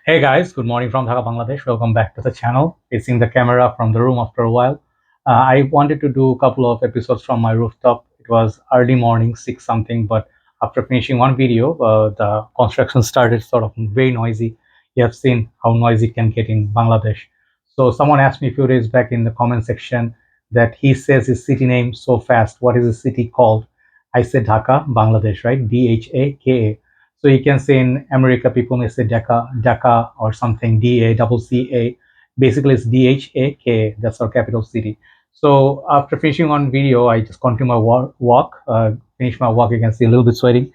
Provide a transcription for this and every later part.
Hey guys, good morning from Dhaka, Bangladesh. Welcome back to the channel. Facing the camera from the room after a while. I wanted to do a couple of episodes from my rooftop. It was early morning, 6 something, but after finishing one video, the construction started sort of very noisy. You have seen how noisy it can get in Bangladesh. So someone asked me a few days back in the comment section that he says his city name so fast. What is the city called? I said Dhaka, Bangladesh, right? Dhaka. So you can say in America, people may say Dhaka or something, DACCA. Basically, it's DHAK. That's our capital city. So after finishing one video, I just continue my walk. Finish my walk. You can see a little bit sweating,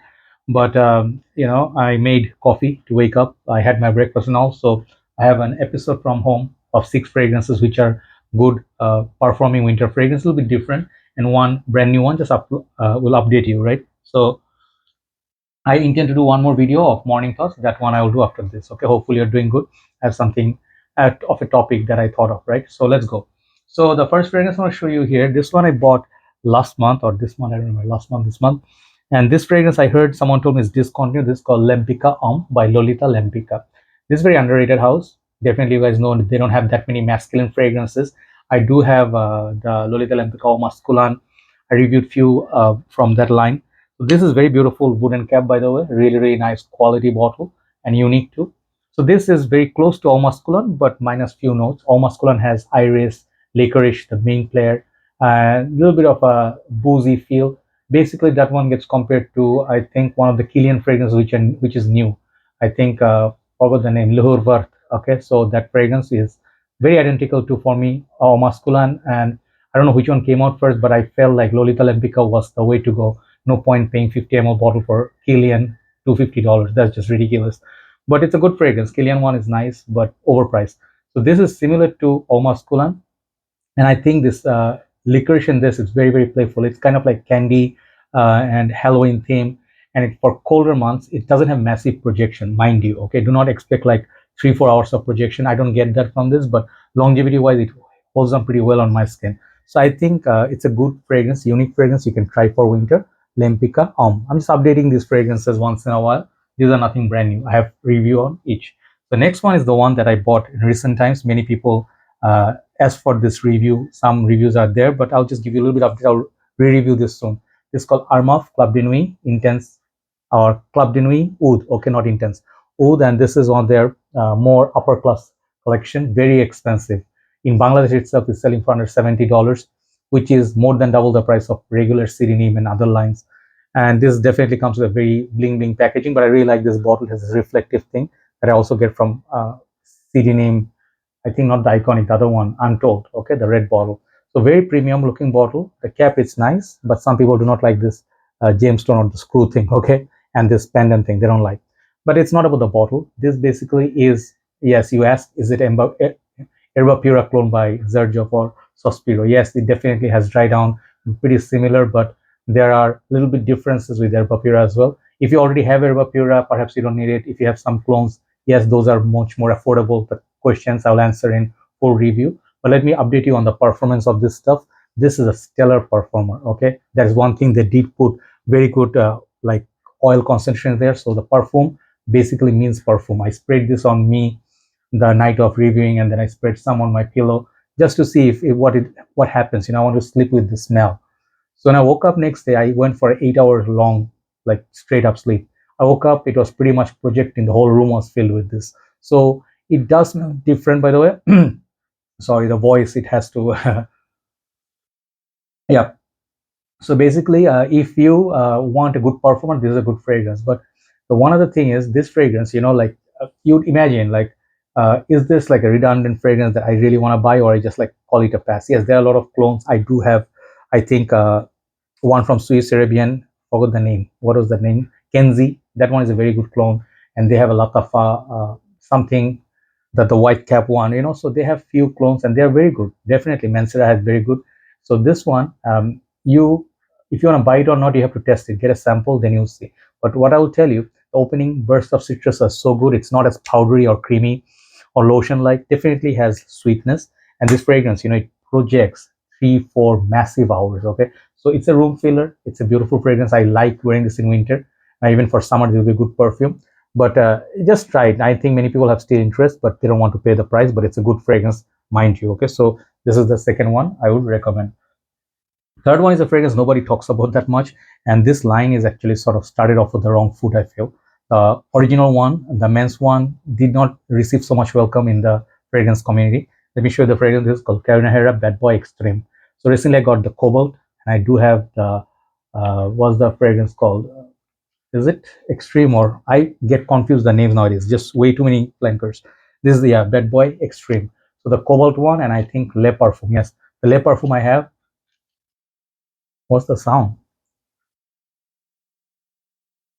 but I made coffee to wake up. I had my breakfast and all. So I have an episode from home of 6 fragrances which are good performing winter fragrance, a little bit different, and one brand new one just will update you, right? So I intend to do one more video of morning thoughts. That one I will do after this. Okay, hopefully you're doing good. I have something of a topic that I thought of, right? So let's go. So the first fragrance I want to show you here. This one I bought last month or this month. I don't remember. Last month, this month. And this fragrance I heard someone told me is discontinued. This is called Lempicka Homme by Lolita Lempicka. This is very underrated house. Definitely, you guys know they don't have that many masculine fragrances. I do have the Lolita Lempicka Homme Masculine. I reviewed few from that line. So this is very beautiful wooden cap, by the way. Really, really nice quality bottle and unique too. So this is very close to Homme Masculine, but minus few notes. Homme Masculine has iris, licorice, the main player, a little bit of a boozy feel. Basically, that one gets compared to, I think, one of the Killian fragrances, which is new. I think, forgot the name, Luhur. Okay, so that fragrance is very identical to, for me, Homme Masculine. And I don't know which one came out first, but I felt like Lolita Lempicka was the way to go. No point paying 50 ml bottle for Killian $250. That's just ridiculous. But it's a good fragrance. Killian one is nice, but overpriced. So this is similar to Homme Masculine, and I think this licorice in this is very, very playful. It's kind of like candy and Halloween theme. And for colder months, it doesn't have massive projection, mind you. Okay, do not expect like 3-4 hours of projection. I don't get that from this, but longevity wise, it holds on pretty well on my skin. So I think it's a good fragrance, unique fragrance you can try for winter. Lempicka Homme. I'm just updating these fragrances once in a while. These are nothing brand new. I have review on each. The next one is the one that I bought in recent times. Many people asked for this review. Some reviews are there, but I'll just give you a little bit of update. I'll re-review this soon. This is called Armaf Club de Nuit Intense or Club de Nuit Oud. Okay, not Intense. Oud, and this is on their more upper class collection. Very expensive. In Bangladesh itself, is selling for under $70, which is more than double the price of regular CD name and other lines. And this definitely comes with a very bling bling packaging, but I really like this bottle. It has a reflective thing that I also get from CD name. I think not the iconic, the other one, Untold. Okay, the red bottle. So very premium looking bottle. The cap is nice, but some people do not like this gemstone or the screw thing. Okay, and this pendant thing they don't like. But it's not about the bottle. This basically is, yes, you asked, is it Erba Pura clone by Zerjo or Sospiro? Yes, it definitely has dry down, pretty similar, but there are little bit differences with Erba Pura as well. If you already have Erba Pura, perhaps you don't need it. If you have some clones, yes, those are much more affordable. The questions I'll answer in full review. But let me update you on the performance of this stuff. This is a stellar performer. Okay, that is one thing they did put very good like oil concentration there. So the perfume basically means perfume. I sprayed this on me the night of reviewing, and then I spread some on my pillow just to see if what happens. I want to sleep with the smell. So when I woke up next day, I went for 8 hours long, like straight up sleep. I woke up, it was pretty much projecting. The whole room was filled with this. So it does smell different, by the way. Sorry, the voice, it has to. Yeah. So basically, if you want a good performance, this is a good fragrance. But the one other thing is this fragrance, like you'd imagine, like, is this like a redundant fragrance that I really want to buy, or I just like call it a pass? Yes, there are a lot of clones. I do have, I think, one from Swiss Arabian, forgot the name. What was the name? Kenzie. That one is a very good clone. And they have a Latafa, something that the white cap one, so they have few clones and they are very good. Definitely, Mansera has very good. So this one, you, if you want to buy it or not, you have to test it, get a sample, then you'll see. But what I will tell you, the opening bursts of citrus are so good. It's not as powdery or creamy or lotion like. Definitely has sweetness. And this fragrance, it projects 3-4 massive hours. Okay, so it's a room filler. It's a beautiful fragrance. I like wearing this in winter. Even for summer, it will be good perfume. But just try it. I think many people have still interest, but they don't want to pay the price, but it's a good fragrance, mind you. Okay, so this is the second one I would recommend. Third one is a fragrance nobody talks about that much, and this line is actually sort of started off with the wrong foot, I feel. The original one, the men's one, did not receive so much welcome in the fragrance community. Let me show you the fragrance. This is called Herrera Bad Boy Extreme. So recently I got the Cobalt, and I do have the what's the fragrance called? Is it Extreme, or I get confused the names nowadays? Just way too many flankers. This is the Bad Boy Extreme. So the Cobalt one, and I think Le Parfum. Yes, the Le Parfum I have. What's the sound?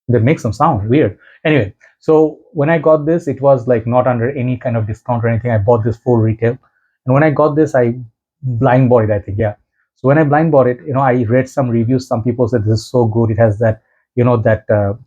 They make some sound weird. Anyway, so when I got this, it was like not under any kind of discount or anything. I bought this full retail, and when I got this, I blind bought it, I think. Yeah. So when I blind bought it, I read some reviews. Some people said this is so good. It has that, that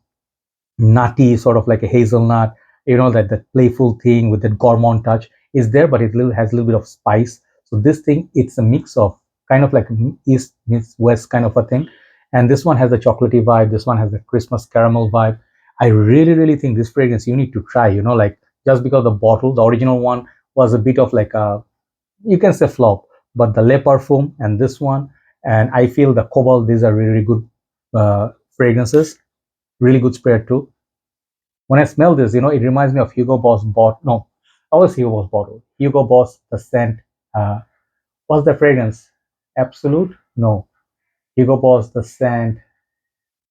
nutty, sort of like a hazelnut, that playful thing with that gourmand touch is there, but it has a little bit of spice. So this thing, it's a mix of kind of like east meets west kind of a thing. And this one has a chocolatey vibe, this one has a Christmas caramel vibe. I really, really think this fragrance you need to try. Like, just because the original one was a bit of like a, you can say, flop, but the Le Parfum and this one, and I feel the Cobalt, these are really, really good fragrances, really good spirit too. When I smell this, it reminds me of Hugo Boss bought. No, I was Hugo Boss bottle. Hugo Boss, the scent. What's the fragrance? Absolute? No. Hugo Boss, the scent.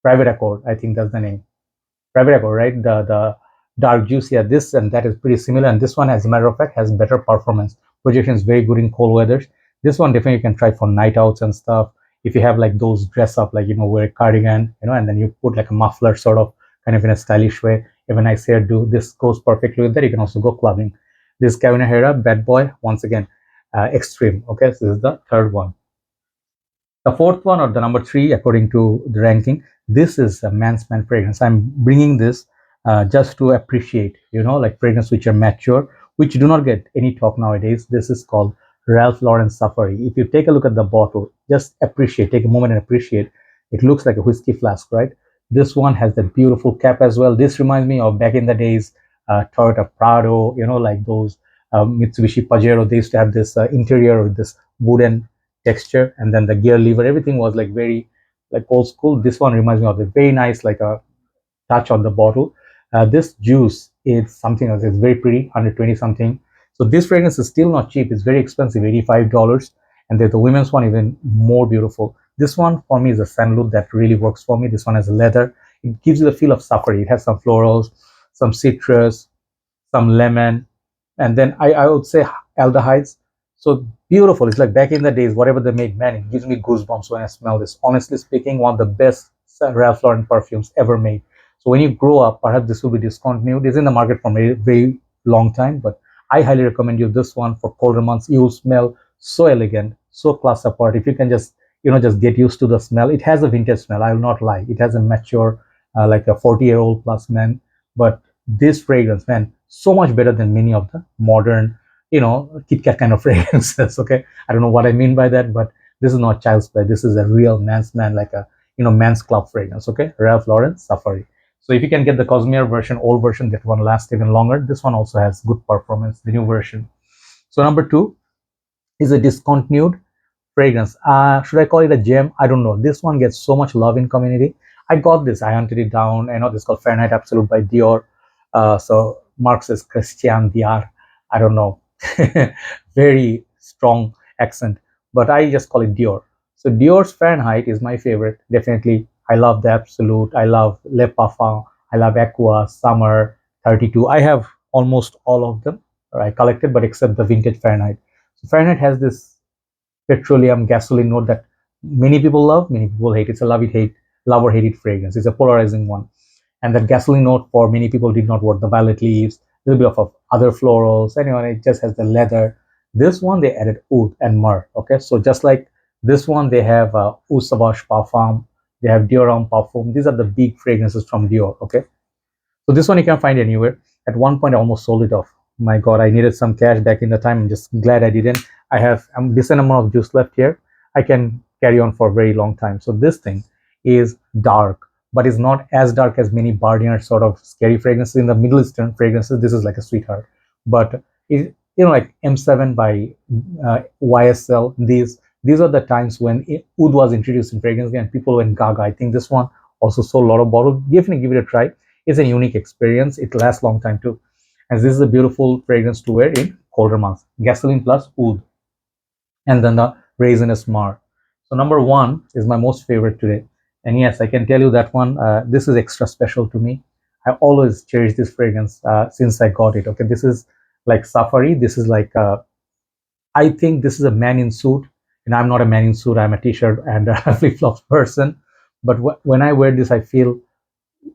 Private Accord. I think that's the name. Private Accord, right? The dark juice. Yeah, this and that is pretty similar. And this one, as a matter of fact, has better performance. Projection is very good in cold weathers. This one definitely you can try for night outs and stuff. If you have like those dress up, like, wear a cardigan, and then you put like a muffler sort of kind of in a stylish way. If a nice hairdo, this goes perfectly with that. You can also go clubbing. This Calvin Herrera Bad Boy, once again, extreme. Okay, so this is the third one. The fourth one, or the number three, according to the ranking, this is a man's man fragrance. I'm bringing this just to appreciate, like fragrance which are mature, which do not get any talk nowadays. This is called Ralph Lauren Safari. If you take a look at the bottle, just appreciate, take a moment and appreciate. It looks like a whiskey flask, right? This one has that beautiful cap as well. This reminds me of back in the days, Toyota Prado, like those Mitsubishi Pajero. They used to have this interior with this wooden texture, and then the gear lever, everything was like very like old school. This one reminds me of a very nice, like a touch on the bottle. This juice is something else. It's very pretty, 120 something. So this fragrance is still not cheap. It's very expensive, $85. And there's the women's one, even more beautiful. This one for me is a sandalwood that really works for me. This one has a leather. It gives you the feel of safari. It has some florals, some citrus, some lemon, and then I would say aldehydes. So beautiful. It's like back in the days, whatever they made, man, it gives me goosebumps when I smell this. Honestly speaking, one of the best Ralph Lauren perfumes ever made. So when you grow up, perhaps this will be discontinued. It's in the market for a very long time, but I highly recommend you this one for colder months. You will smell so elegant, so class apart. If you can just, just get used to the smell. It has a vintage smell. I will not lie. It has a mature, like a 40-year-old plus man, but this fragrance, man, so much better than many of the modern, Kit Kat kind of fragrances. Okay, I don't know what I mean by that, but this is not child's play. This is a real man's man, like a man's club fragrance. Okay, Ralph Lauren Safari. So if you can get the Cosmere version, old version, that one lasts even longer. This one also has good performance, the new version. So number two is a discontinued fragrance. Should I call it a gem? I don't know. This one gets so much love in community. I got this. I hunted it down. I know this is called Fahrenheit Absolute by Dior. So Mark says Christian Dior. I don't know. Very strong accent, but I just call it Dior. So Dior's Fahrenheit is my favorite. Definitely, I love the Absolute. I love Le Parfum. I love Aqua, Summer, 32. I have almost all of them. I collected, but except the vintage Fahrenheit. So Fahrenheit has this petroleum gasoline note that many people love, many people hate. It's a love or hate it fragrance. It's a polarizing one. And that gasoline note for many people did not work. The violet leaves, a little bit of other florals. Anyway, it just has the leather. This one they added oud and myrrh. Okay, so just like this one, they have Eau Sauvage Parfum. They have Dior Homme Parfum. These are the big fragrances from Dior. Okay, so this one you can find anywhere. At one point, I almost sold it off. My God, I needed some cash back in the time. I'm just glad I didn't. I have a decent amount of juice left here. I can carry on for a very long time. So this thing is dark, but it's not as dark as many Barnier sort of scary fragrances. In the Middle Eastern fragrances, this is like a sweetheart. But like M7 by YSL, these are the times when oud was introduced in fragrance and people went gaga. I think this one also sold a lot of bottles. Definitely give it a try. It's a unique experience. It lasts long time too. And this is a beautiful fragrance to wear in colder months. Gasoline plus oud. And then the Raisinous Mar. So number one is my most favorite today. And yes, I can tell you that one, this is extra special to me. I always cherish this fragrance since I got it. Okay, this is like safari. This is like, I think this is a man in suit. And I'm not a man in suit. I'm a t-shirt and a flip-flops person. But when I wear this, I feel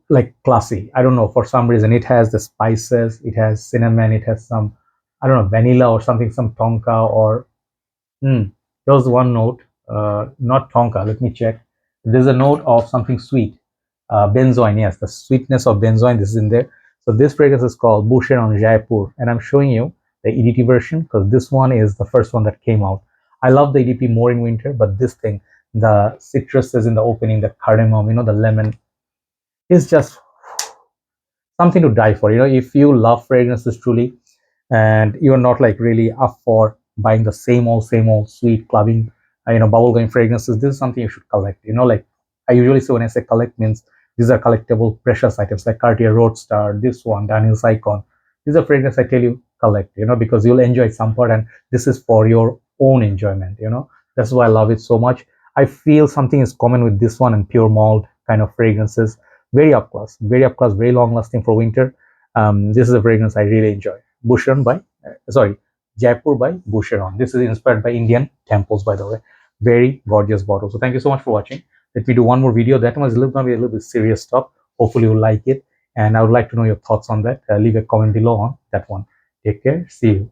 like classy. I don't know, for some reason. It has the spices. It has cinnamon. It has some, I don't know, vanilla or something, some tonka or there was one note, not tonka. Let me check. There's a note of something sweet, benzoin. Yes, the sweetness of benzoin. This is in there. So this fragrance is called Boucheron Jaipur, and I'm showing you the EDT version because this one is the first one that came out. I love the EDP more in winter, but this thing, the citrus is in the opening, the cardamom, the lemon, is just something to die for. If you love fragrances truly, and you're not like really up for buying the same old sweet clubbing bubblegum fragrances, this is something you should collect. Like I usually say, when I say collect, means these are collectible precious items like Cartier Roadstar, this one, Daniel's Icon. These are fragrances I tell you collect, because you'll enjoy some part, and this is for your own enjoyment. That's why I love it so much. I feel something is common with this one and pure malt kind of fragrances. Very up class, very long lasting for winter. This is a fragrance I really enjoy. Bushon by, sorry, Jaipur by Boucheron. This is inspired by Indian temples, by the way. Very gorgeous bottle. So thank you so much for watching. Let me do one more video. That one is going to be a little bit serious stuff. Hopefully you'll like it. And I would like to know your thoughts on that. Leave a comment below on that one. Take care. See you.